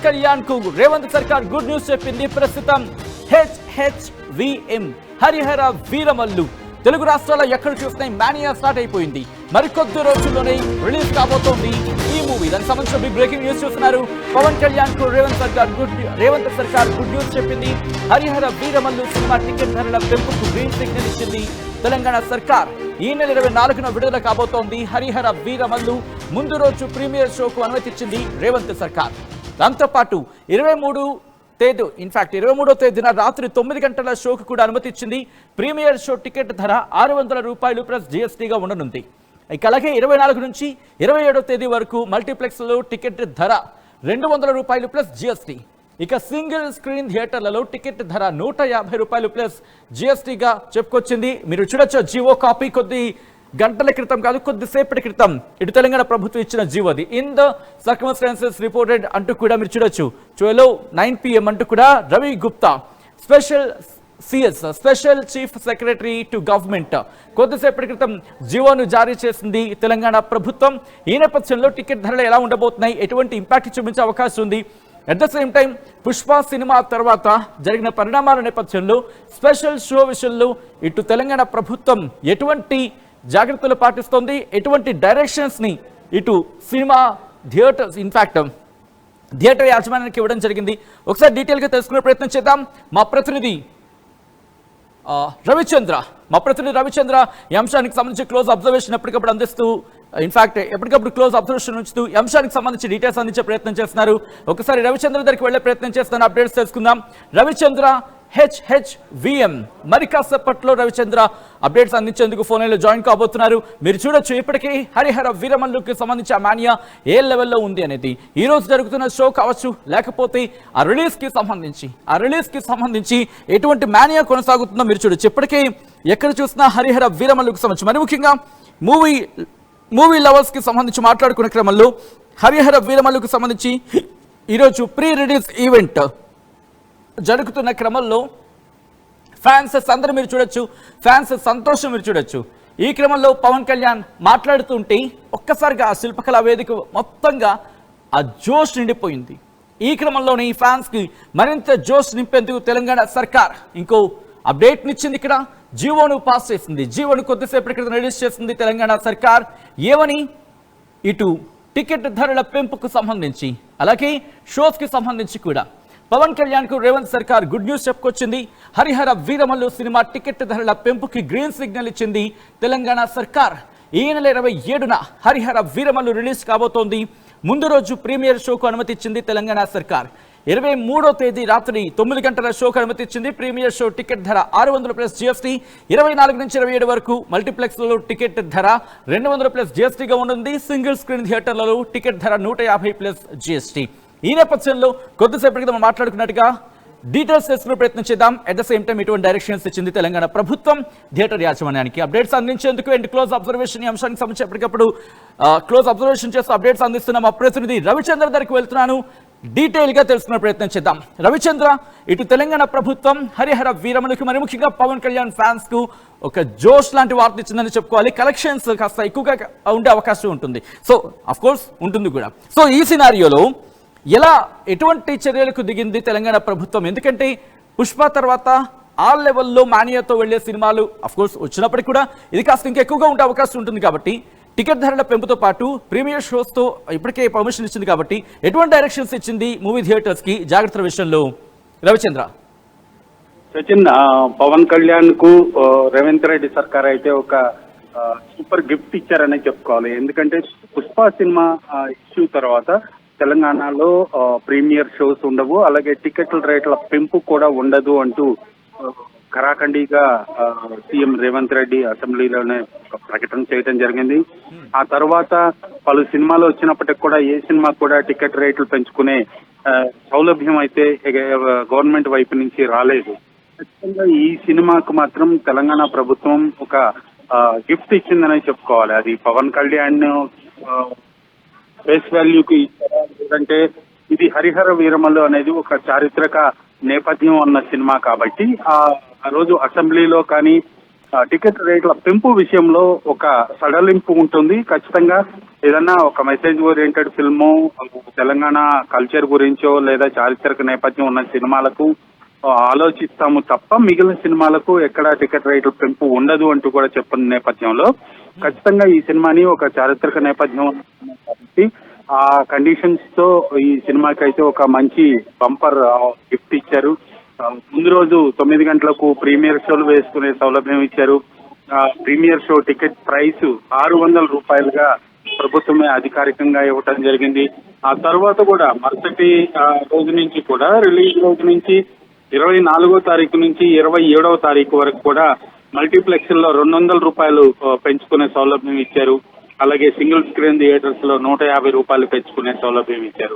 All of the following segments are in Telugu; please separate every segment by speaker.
Speaker 1: కళ్యాణ్ కు రేవంత్ సర్కార్ గుడ్ న్యూస్ చెప్పింది. ప్రస్తుతం HHVM హరిహర వీరమల్లు తెలుగు రాష్ట్రాల్లో ఎక్కడ చూసినా మానియా స్టార్ట్ అయిపోయింది. మరికొద్ది రోజుల్లోనే రిలీజ్ కాబోతోంది ఈ మూవీ. దానికి సంబంధించిన బిగ్ బ్రేకింగ్ న్యూస్ చూస్తున్నారు. పవన్ కళ్యాణ్ కు రేవంత్ సర్కార్ గుడ్ న్యూస్ చెప్పింది. హరిహర వీరమల్లు సినిమా టికెట్ ధరల పెంపుకు గ్రీన్ సిగ్నల్ ఇచ్చింది తెలంగాణ సర్కార్. ఈ నెల 24న విడుదల కాబోతోంది హరిహర వీరమల్లు. ముందు రోజు ప్రీమియర్ షోకు అనుమతిచ్చింది రేవంత్ సర్కార్. దాంతోపాటు 23వ తేదీన రాత్రి 9 గంటల షోకు కూడా అనుమతి ఇచ్చింది. ప్రీమియర్ షో టికెట్ ధర ₹600 ప్లస్ GSTగా ఉండనుంది. ఇక అలాగే 24 నుంచి 27వ తేదీ వరకు మల్టీప్లెక్స్లో టికెట్ ధర ₹200 ప్లస్ GST. ఇక సింగిల్ స్క్రీన్ థియేటర్లలో టికెట్ ధర ₹150 ప్లస్ GSTగా చెప్పుకొచ్చింది. మీరు చూడొచ్చు జీవో కాపీ కొద్ది గంటల క్రితం కాదు, కొద్దిసేపటి క్రితం ఇటు తెలంగాణ ప్రభుత్వం ఇచ్చిన జీవోది. ఇన్ ద సర్కమ్స్టాన్సెస్ రిపోర్టెడ్ అంటూ కూడా మీరు చూడొచ్చు. 12:09 PM అంటూ కూడా Ravi Gupta special chief secretary to government కొద్దిసేపటి క్రితం జీవోను జారీ చేసింది తెలంగాణ ప్రభుత్వం. ఈ నేపథ్యంలో టికెట్ ధరలు ఎలా ఉండబోతున్నాయి, ఎటువంటి ఇంపాక్ట్ చూపించే అవకాశం ఉంది, at the same time Pushpa cinema తర్వాత జరిగిన పరిణామాల నేపథ్యంలో స్పెషల్ షో విషయంలో ఇటు తెలంగాణ ప్రభుత్వం ఎటువంటి జాగ్రత్తలు పాటిస్తోంది, ఎటువంటి డైరెక్షన్స్ ని ఇటు సినిమా థియేటర్స్ థియేటర్ యాజమాన్యానికి ఇవ్వడం జరిగింది. ఒకసారి డీటెయిల్ గా తెలుసుకునే ప్రయత్నం చేద్దాం. మా ప్రతినిధి రవిచంద్ర ఈ అంశానికి సంబంధించి క్లోజ్ అబ్జర్వేషన్ ఎప్పటికప్పుడు అందిస్తూ ఎప్పటికప్పుడు క్లోజ్ అబ్జర్వేషన్ ఉంచుతూ ఈ అంశానికి సంబంధించి డీటెయిల్స్ అందించే ప్రయత్నం చేస్తున్నారు. ఒకసారి రవిచంద్ర దగ్గరికి వెళ్లే ప్రయత్నం చేస్తాను, అప్డేట్స్ తెలుసుకుందాం. రవిచంద్ర, HHVM మరి కాసేపట్లో రవిచంద్ర అప్డేట్స్ అందించేందుకు ఫోన్ లైన్లో జాయిన్ కాబోతున్నారు. మీరు చూడొచ్చు ఇప్పటికీ హరిహర వీరమల్లుకి సంబంధించి ఆ మానియా ఏ లెవెల్లో ఉంది అనేది. ఈ రోజు జరుగుతున్న షో కావచ్చు, లేకపోతే ఆ రిలీజ్ కి సంబంధించి ఎటువంటి మానియా కొనసాగుతుందో మీరు చూడొచ్చు. ఇప్పటికీ ఎక్కడ చూసినా హరిహర వీరమల్లుకు సంబంధించి, మరి ముఖ్యంగా మూవీ లవర్స్ కి సంబంధించి మాట్లాడుకునే క్రమంలో హరిహర వీరమల్లుకు సంబంధించి ఈరోజు ప్రీ రిలీజ్ ఈవెంట్ జరుగుతున్న క్రమంలో ఫ్యాన్స్ అందరూ మీరు చూడొచ్చు, ఫ్యాన్స్ సంతోషం మీరు చూడొచ్చు. ఈ క్రమంలో పవన్ కళ్యాణ్ మాట్లాడుతుంటే ఒక్కసారిగా ఆ శిల్పకళా వేదిక మొత్తంగా ఆ జోష్ నిండిపోయింది. ఈ క్రమంలోనే ఈ ఫ్యాన్స్ కి మరింత జోష్ నింపేందుకు తెలంగాణ సర్కార్ ఇంకో అప్డేట్ నిచ్చింది. ఇక్కడ జీవోను పాస్ చేసింది. జీవోను కొద్దిసేపటి క్రితం రిలీజ్ చేసింది తెలంగాణ సర్కార్. ఏమని? ఇటు టికెట్ ధరల పెంపుకు సంబంధించి, అలాగే షోస్ కి సంబంధించి కూడా పవన్ కళ్యాణ్ కు రేవంత్ సర్కార్ గుడ్ న్యూస్ చెప్పుకొచ్చింది. హరిహర వీరమల్లు సినిమా టికెట్ ధరల పెంపుకి గ్రీన్ సిగ్నల్ ఇచ్చింది తెలంగాణ సర్కార్. ఈ నెల 27న హరిహర వీరమల్లు రిలీజ్ కాబోతోంది. ముందు రోజు ప్రీమియర్ షోకు అనుమతి ఇచ్చింది తెలంగాణ సర్కార్. 23వ తేదీ రాత్రి 9 గంటల షోకు అనుమతి ఇచ్చింది. ప్రీమియర్ షో టికెట్ ధర ₹600 ప్లస్ GST. 24 నుంచి 27 వరకు మల్టీప్లెక్స్లలో టికెట్ ధర ₹200 ప్లస్ GSTగా ఉంటుంది. సింగిల్ స్క్రీన్ థియేటర్లలో టికెట్ ధర ₹150 ప్లస్ GST. ఈ నేపథ్యంలో కొద్దిసేపటికి మనం మాట్లాడుకున్నట్టుగా డీటెయిల్స్ తెలుసుకునే ప్రయత్నం చేద్దాం. అట్ ద సేమ్ టైం ఇటువంటి డైరెక్షన్స్ ఇచ్చింది తెలంగాణ ప్రభుత్వం థియేటర్ యాజమాన్యానికి. అప్డేట్స్ అందించేందుకు అండ్ క్లోజ్ అబ్జర్వేషన్ ఈ అంశానికి సంబంధించి ఎప్పటికప్పుడు క్లోజ్ అబ్జర్వేషన్ చేస్తూ అప్డేట్స్ అందిస్తున్న మా ప్రతినిధి రవిచంద్ర దగ్గరికి వెళ్తున్నాను. డీటెయిల్ గా తెలుసుకునే ప్రయత్నం చేద్దాం. రవిచంద్ర, ఇటు తెలంగాణ ప్రభుత్వం హరిహర వీరమల్లుకి మరి ముఖ్యంగా పవన్ కళ్యాణ్ ఫ్యాన్స్ కు ఒక జోష్ లాంటి వార్త ఇచ్చిందని చెప్పుకోవాలి. కలెక్షన్స్ కాస్త ఎక్కువగా ఉండే అవకాశం ఉంటుంది. సో అఫ్ కోర్స్ ఉంటుంది కూడా. సో ఈ సినారియోలో ఎటువంటి చర్యలకు దిగింది తెలంగాణ ప్రభుత్వం? ఎందుకంటే పుష్ప తర్వాత ఆ లెవెల్లో మానియాతో వెళ్లే సినిమాలు అఫ్ కోర్స్ వచ్చినప్పటికీ కూడా ఇది కాస్త ఇంకా ఎక్కువగా ఉండే అవకాశం ఉంటుంది. కాబట్టి టికెట్ ధరల పెంపుతో పాటు ప్రీమియర్ షోస్ తో ఇప్పటికే పర్మిషన్ ఇచ్చింది. కాబట్టి ఎటువంటి డైరెక్షన్స్ ఇచ్చింది మూవీ థియేటర్స్ కి జాగ్రత్తల విషయంలో? రవిచంద్ర.
Speaker 2: సచిన్, పవన్ కళ్యాణ్ కు రేవంత్ రెడ్డి సర్కార్ అయితే ఒక సూపర్ గిఫ్ట్ ఇచ్చారనే చెప్పుకోవాలి. ఎందుకంటే పుష్ప సినిమా ఇష్యూ తర్వాత తెలంగాణలో ప్రీమియర్ షోస్ ఉండవు, అలాగే టికెట్ల రేట్ల పెంపు కూడా ఉండదు అంటూ ఖరాఖండిగా సీఎం రేవంత్ రెడ్డి అసెంబ్లీలోనే ప్రకటన చేయడం జరిగింది. ఆ తర్వాత పలు సినిమాలు వచ్చినప్పటికి కూడా ఏ సినిమా కూడా టికెట్ రేట్లు పెంచుకునే సౌలభ్యం అయితే గవర్నమెంట్ వైపు నుంచి రాలేదు. ఖచ్చితంగా ఈ సినిమాకు మాత్రం తెలంగాణ ప్రభుత్వం ఒక గిఫ్ట్ ఇచ్చిందనే చెప్పుకోవాలి. అది పవన్ కళ్యాణ్ ఫేస్ వాల్యూకి ఎందుకంటే ఇది హరిహర వీరమల్లు అనేది ఒక చారిత్రక నేపథ్యం ఉన్న సినిమా కాబట్టి ఆ రోజు అసెంబ్లీలో కానీ టికెట్ రేట్ల పెంపు విషయంలో ఒక సడలింపు ఉంటుంది. ఖచ్చితంగా ఏదన్నా ఒక message oriented film, Telangana culture గురించో లేదా చారిత్రక నేపథ్యం ఉన్న సినిమాలకు ఆలోచిస్తాము తప్ప మిగిలిన సినిమాలకు ఎక్కడ టికెట్ రేట్ల పెంపు ఉండదు అంటూ కూడా చెప్పిన నేపథ్యంలో ఖచ్చితంగా ఈ సినిమాని ఒక చారిత్రక నేపథ్యం కాబట్టి ఆ కండిషన్స్ తో ఈ సినిమాకి అయితే ఒక మంచి బంపర్ గిఫ్ట్ ఇచ్చారు. ముందు రోజు 9 గంటలకు ప్రీమియర్ షోలు వేసుకునే సౌలభ్యం ఇచ్చారు. ప్రీమియర్ షో టికెట్ ప్రైస్ 600 రూపాయలుగా ప్రభుత్వమే అధికారికంగా ఇవ్వటం జరిగింది. ఆ తర్వాత కూడా మరుసటి రోజు నుంచి కూడా రిలీజ్ రోజు నుంచి 24వ తారీఖు నుంచి 27వ తారీఖు వరకు కూడా మల్టీప్లెక్స్ లో 200 రూపాయలు పెంచుకునే సౌలభ్యం ఇచ్చారు. అలాగే సింగిల్ స్క్రీన్ థియేటర్స్ లో 150 రూపాయలు పెంచుకునే సౌలభ్యం ఇచ్చారు.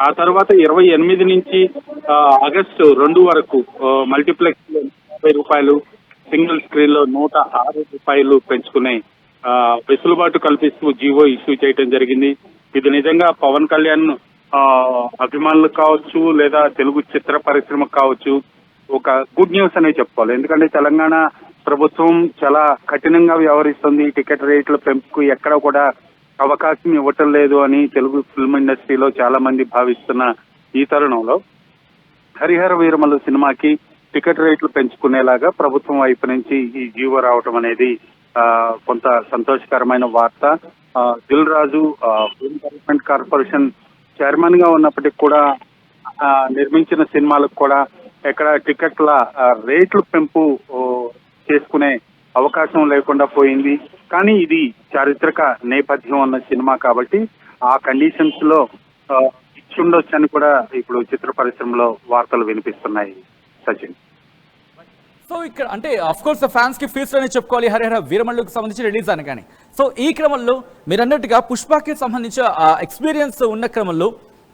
Speaker 2: ఆ తర్వాత 28 నుంచి ఆగస్టు 2 వరకు మల్టీప్లెక్స్ లో 50 రూపాయలు, సింగిల్ స్క్రీన్ లో 106 రూపాయలు పెంచుకునే వెసులుబాటు కల్పిస్తూ జీవో ఇష్యూ చేయడం జరిగింది. ఇది నిజంగా పవన్ కళ్యాణ్ అభిమానులకు కావచ్చు లేదా తెలుగు చిత్ర పరిశ్రమకు కావచ్చు ఒక గుడ్ న్యూస్ అనే చెప్పుకోవాలి. ఎందుకంటే తెలంగాణ ప్రభుత్వం చాలా కఠినంగా వ్యవహరిస్తుంది. టికెట్ రేట్ల పెంపుకు ఎక్కడ కూడా అవకాశం ఇవ్వటం లేదు అని తెలుగు ఫిల్మ్ ఇండస్ట్రీలో చాలా మంది భావిస్తున్న ఈ తరుణంలో హరిహర వీరమల్లు సినిమాకి టికెట్ రేట్లు పెంచుకునేలాగా ప్రభుత్వం వైపు నుంచి ఈ జీవో రావటం అనేది కొంత సంతోషకరమైన వార్త. Dil Raju film development corporation chairman గా ఉన్నప్పటికీ కూడా నిర్మించిన సినిమాలకు కూడా ఎక్కడ టికెట్ల రేట్లు పెంపు చేసుకునే అవకాశం లేకుండా పోయింది. కానీ ఇది చారిత్రక నేపథ్యం ఉన్న సినిమా కాబట్టి ఆ కండిషన్స్ లో ఇచ్చుండొచ్చని కూడా ఇప్పుడు చిత్ర పరిశ్రమలో వార్తలు వినిపిస్తున్నాయి. సచిన్,
Speaker 1: సో ఇక్కడ అంటే అఫ్ కోర్స్ ఫ్యాన్స్ కి ఫీస్ట్ అని చెప్పుకోవాలి హరిహర వీరమల్లుకి సంబంధించి రిలీజ్ అని. కానీ సో ఈ క్రమంలో మీరు అన్నట్టుగా పుష్పకి సంబంధించిన ఎక్స్పీరియన్స్ ఉన్న క్రమంలో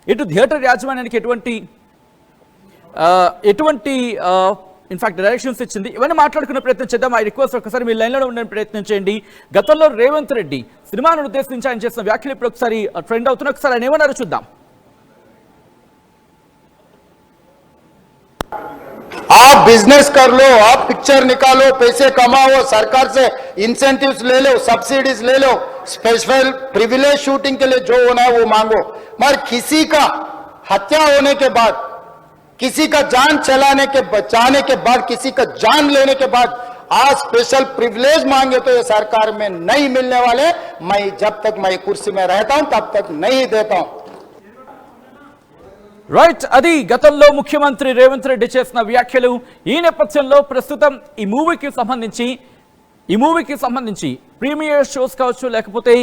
Speaker 1: ఇటు థియేటర్ యాజమాన్యానికి ఎటువంటి ఇన్ఫాక్ట్ డైరెక్షన్స్ ఇచ్చింది, ఇవన్నీ మాట్లాడుకునే ప్రయత్నం చేద్దాం. ఐ రిక్వెస్ట్ ఒకసారి మీ లైన్లో ఉండే ప్రయత్నం చేయండి. గతంలో రేవంత్ రెడ్డి సినిమాను ఉద్దేశించి ఆయన చేసిన వ్యాఖ్యలు ఇప్పుడు ఒకసారి ట్రెండ్ అవుతున్న ఒకసారి ఆయన ఏమన్నారు చూద్దాం.
Speaker 3: आप बिजनेस कर लो, आप पिक्चर निकालो, पैसे कमाओ, सरकार से इंसेंटिव्स ले लो, सब्सिडीज ले लो, स्पेशल प्रिविलेज शूटिंग के लिए जो होना है वो मांगो, मगर किसी का हत्या होने के बाद, किसी का जान चलाने के बचाने के बाद, किसी का जान लेने के बाद आज स्पेशल प्रिविलेज मांगे तो ये सरकार में नहीं मिलने वाले. मैं जब तक मैं कुर्सी में रहता हूं तब तक नहीं देता हूं.
Speaker 1: రైట్, అది గతంలో ముఖ్యమంత్రి రేవంత్ రెడ్డి చేసిన వ్యాఖ్యలు. ఈ నేపథ్యంలో ప్రస్తుతం ఈ మూవీకి సంబంధించి ప్రీమియర్ షోస్ కావచ్చు లేకపోతే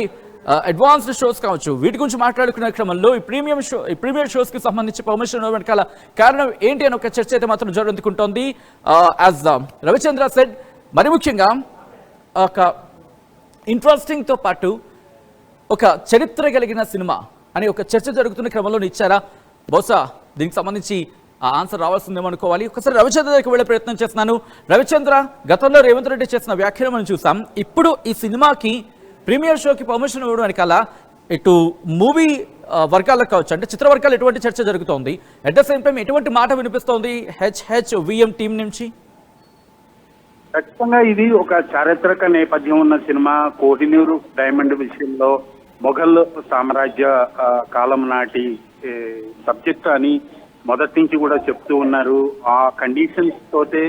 Speaker 1: అడ్వాన్స్డ్ షోస్ కావచ్చు, వీటి గురించి మాట్లాడుకునే క్రమంలో ఈ ప్రీమియర్ షోస్ కి సంబంధించి పర్మిషన్ వెనకాల కారణం ఏంటి అని ఒక చర్చ అయితే మాత్రం జరుగుతుంటోంది. యాజ్ రవిచంద్ర సెడ్, మరి ముఖ్యంగా ఒక ఇంట్రెస్టింగ్ తో పాటు ఒక చరిత్ర కలిగిన సినిమా అని ఒక చర్చ జరుగుతున్న క్రమంలో ఇచ్చారా? బహుశా దీనికి సంబంధించి ఆ ఆన్సర్ రావాల్సిందేమో అనుకోవాలి. ఒకసారి రవిచంద్ర దగ్గరికి వెళ్ళే ప్రయత్నం చేస్తున్నాను. రవిచంద్ర, గతంలో రేవంత్ రెడ్డి చేసిన వ్యాఖ్యలు మనం చూసాం. ఇప్పుడు ఈ సినిమాకి ప్రీమియర్ షోకి పర్మిషన్ ఇవ్వడం వెనకాల ఇటు మూవీ వర్గాలకు కావచ్చు, అంటే చిత్ర వర్గాలు ఎటువంటి చర్చ జరుగుతోంది, అట్ ద సేమ్ టైం ఎటువంటి మాట వినిపిస్తోంది HHVM టీం నుంచి?
Speaker 2: ఖచ్చితంగా ఇది ఒక చారిత్రక నేపథ్యం ఉన్న సినిమా. కోహినూరు డైమండ్ విషయంలో మొఘల్ సామ్రాజ్య కాలం నాటి సబ్జెక్ట్ అని మొదటి నుంచి కూడా చెప్తూ ఉన్నారు. ఆ కండిషన్స్ తోటే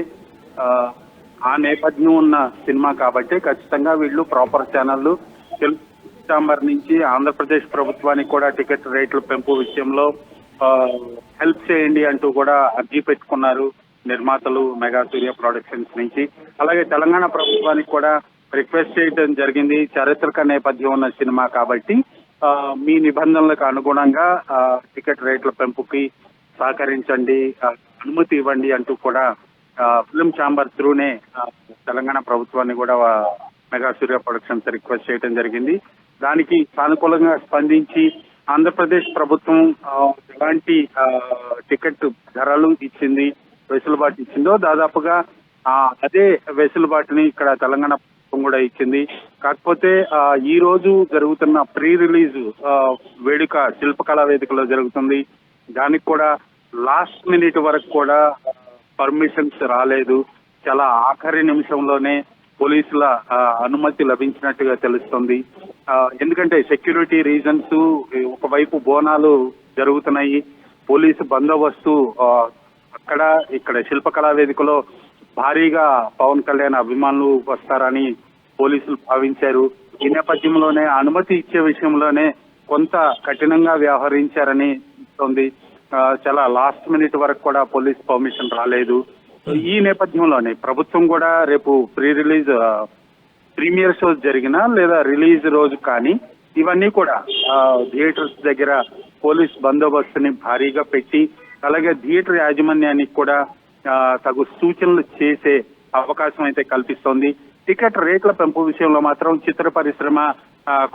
Speaker 2: ఆ నేపథ్యం ఉన్న సినిమా కాబట్టి ఖచ్చితంగా వీళ్ళు ప్రాపర్ ఛానళ్ళు తెలుగు ఛాంబర్ నుంచి ఆంధ్రప్రదేశ్ ప్రభుత్వానికి కూడా టికెట్ రేట్ల పెంపు విషయంలో హెల్ప్ చేయండి అంటూ కూడా అర్జీ పెట్టుకున్నారు నిర్మాతలు మెగా సూర్య ప్రొడక్షన్స్ నుంచి. అలాగే తెలంగాణ ప్రభుత్వానికి కూడా రిక్వెస్ట్ చేయడం జరిగింది. చారిత్రక నేపథ్యం ఉన్న సినిమా కాబట్టి మీ నిబంధనలకు అనుగుణంగా టికెట్ రేట్ల పెంపుకి సహకరించండి, అనుమతి ఇవ్వండి అంటూ కూడా ఫిల్మ్ ఛాంబర్ త్రూనే తెలంగాణ ప్రభుత్వాన్ని కూడా మెగా సూర్య ప్రొడక్షన్స్ రిక్వెస్ట్ చేయడం జరిగింది. దానికి సానుకూలంగా స్పందించి ఆంధ్రప్రదేశ్ ప్రభుత్వం ఎలాంటి టికెట్ ధరలు ఇచ్చింది, వెసులుబాటు ఇచ్చిందో దాదాపుగా అదే వెసులుబాటుని ఇక్కడ తెలంగాణ ప్రభుత్వం కూడా ఇచ్చింది. కాకపోతే ఈ రోజు జరుగుతున్న ప్రీ రిలీజ్ వేడుక శిల్పకళా వేదికలో జరుగుతుంది. దానికి కూడా లాస్ట్ మినిట్ వరకు కూడా పర్మిషన్స్ రాలేదు. చాలా ఆఖరి నిమిషంలోనే పోలీసుల అనుమతి లభించినట్టుగా తెలుస్తుంది. ఎందుకంటే సెక్యూరిటీ రీజన్స్, ఒకవైపు బోనాలు జరుగుతున్నాయి, పోలీసు బందోబస్తు అక్కడ ఇక్కడ శిల్పకళా వేదికలో భారీగా పవన్ కళ్యాణ్ అభిమానులు వస్తారని పోలీసులు భావించారు. ఈ నేపథ్యంలోనే అనుమతి ఇచ్చే విషయంలోనే కొంత కఠినంగా వ్యవహరించారని ఉంది. చాలా లాస్ట్ మినిట్ వరకు కూడా పోలీస్ పర్మిషన్ రాలేదు. ఈ నేపథ్యంలోనే ప్రభుత్వం కూడా రేపు ప్రీమియర్ షోస్ జరిగినా లేదా రిలీజ్ రోజు కానీ ఇవన్నీ కూడా థియేటర్స్ దగ్గర పోలీస్ బందోబస్తుని భారీగా పెట్టి, అలాగే థియేటర్ యాజమాన్యానికి కూడా తగు సూచనలు చేసే అవకాశం అయితే కల్పిస్తోంది. టికెట్ రేట్ల పెంపు విషయంలో మాత్రం చిత్ర పరిశ్రమ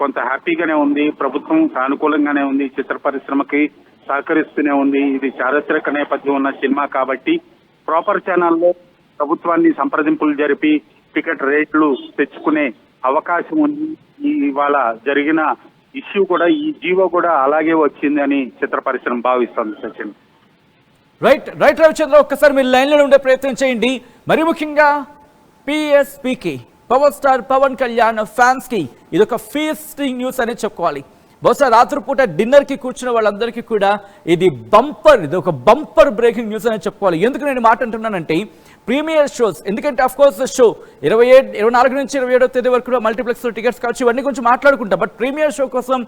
Speaker 2: కొంత హ్యాపీగానే ఉంది, ప్రభుత్వం సానుకూలంగానే ఉంది, చిత్ర పరిశ్రమకి సహకరిస్తూనే ఉంది. ఇది చారిత్రక నేపథ్యం ఉన్న సినిమా కాబట్టి ప్రాపర్ ఛానల్లో ప్రభుత్వాన్ని సంప్రదింపులు జరిపి టికెట్ రేట్లు తెచ్చుకునే అవకాశం ఉంది. ఇవాళ జరిగిన ఇష్యూ కూడా, ఈ జీవో కూడా అలాగే వచ్చిందని చిత్ర పరిశ్రమ భావిస్తోంది. సచిన్.
Speaker 1: రైట్ రవిచంద్ర, ఒక్కసారి మీరు లైన్లో ఉండే ప్రయత్నం చేయండి. మరి ముఖ్యంగా PSPకి, power star Pawan Kalyan fans కి ఇదొక ఫీస్టింగ్ న్యూస్ అనేది చెప్పుకోవాలి. బహుశా రాత్రిపూట డిన్నర్ కి కూర్చున్న వాళ్ళందరికీ ఇది ఒక బంపర్ బ్రేకింగ్ న్యూస్ అని చెప్పుకోవాలి. ఎందుకు నేను మాట అంటున్నానంటే, ప్రీమియర్ షోస్, ఎందుకంటే అఫ్ కోర్స్ షో 24 నుంచి 27వ తేదీ వరకు మల్టీప్లెక్స్ టికెట్స్ కావచ్చు, ఇవన్నీ గురించి మాట్లాడుకుంటాం. బట్ ప్రీమియర్ షో కోసం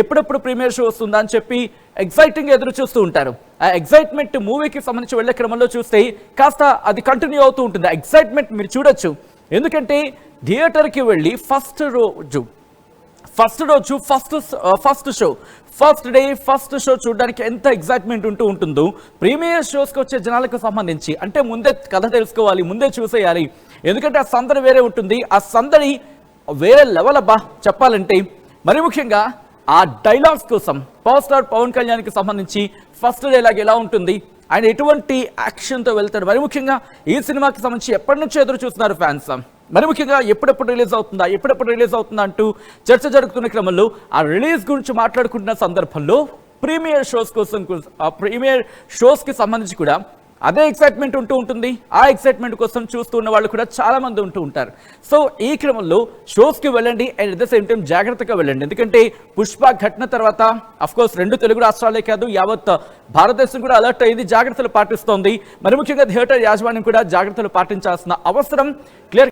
Speaker 1: ఎప్పుడెప్పుడు ప్రీమియర్ షో వస్తుందా అని చెప్పి ఎక్సైటింగ్ ఎదురు చూస్తూ ఉంటారు. ఆ ఎక్సైట్మెంట్ మూవీకి సంబంధించి వెళ్లే క్రమంలో చూస్తే కాస్త అది కంటిన్యూ అవుతూ ఉంటుంది. ఆ ఎక్సైట్మెంట్ మీరు చూడొచ్చు. ఎందుకంటే థియేటర్కి వెళ్ళి ఫస్ట్ షో చూడడానికి ఎంత ఎగ్జైట్మెంట్ ఉంటుందో, ప్రీమియర్ షోస్కి వచ్చే జనాలకు సంబంధించి అంటే ముందే కథ తెలుసుకోవాలి, ముందే చూసేయాలి. ఎందుకంటే ఆ సందడి వేరే ఉంటుంది. ఆ సందడి వేరే లెవెల్ అబ్బా చెప్పాలంటే. మరి ముఖ్యంగా ఆ డైలాగ్స్ కోసం పవర్ స్టార్ పవన్ కళ్యాణ్కి సంబంధించి ఫస్ట్ డైలాగ్ ఎలా ఉంటుంది, ఆయన ఎటువంటి యాక్షన్తో వెళ్తాడు, మరి ముఖ్యంగా ఈ సినిమాకి సంబంధించి ఎప్పటి నుంచో ఎదురు చూస్తున్నారు ఫ్యాన్స్. మరి ముఖ్యంగా ఎప్పుడెప్పుడు రిలీజ్ అవుతుందా అంటూ చర్చ జరుగుతున్న క్రమంలో ఆ రిలీజ్ గురించి మాట్లాడుకుంటున్న సందర్భంలో ప్రీమియర్ షోస్కి సంబంధించి కూడా అదే ఎక్సైట్మెంట్ ఉంటుంది. ఆ ఎక్సైట్మెంట్ కోసం చూస్తున్న వాళ్ళు కూడా చాలా మంది ఉంటారు. సో ఈ క్రమంలో షోస్కి వెళ్ళండి, and at the same time జాగ్రత్తగా వెళ్ళండి. ఎందుకంటే పుష్ప ఘటన తర్వాత అఫ్ కోర్స్ 2 తెలుగు రాష్ట్రాలే కాదు, యావత్ భారతదేశం కూడా అలర్ట్ అయింది, జాగ్రత్తలు పాటిస్తోంది. మరి ముఖ్యంగా థియేటర్ యాజమాన్యం కూడా జాగ్రత్తలు పాటించాల్సిన అవసరం క్లియర్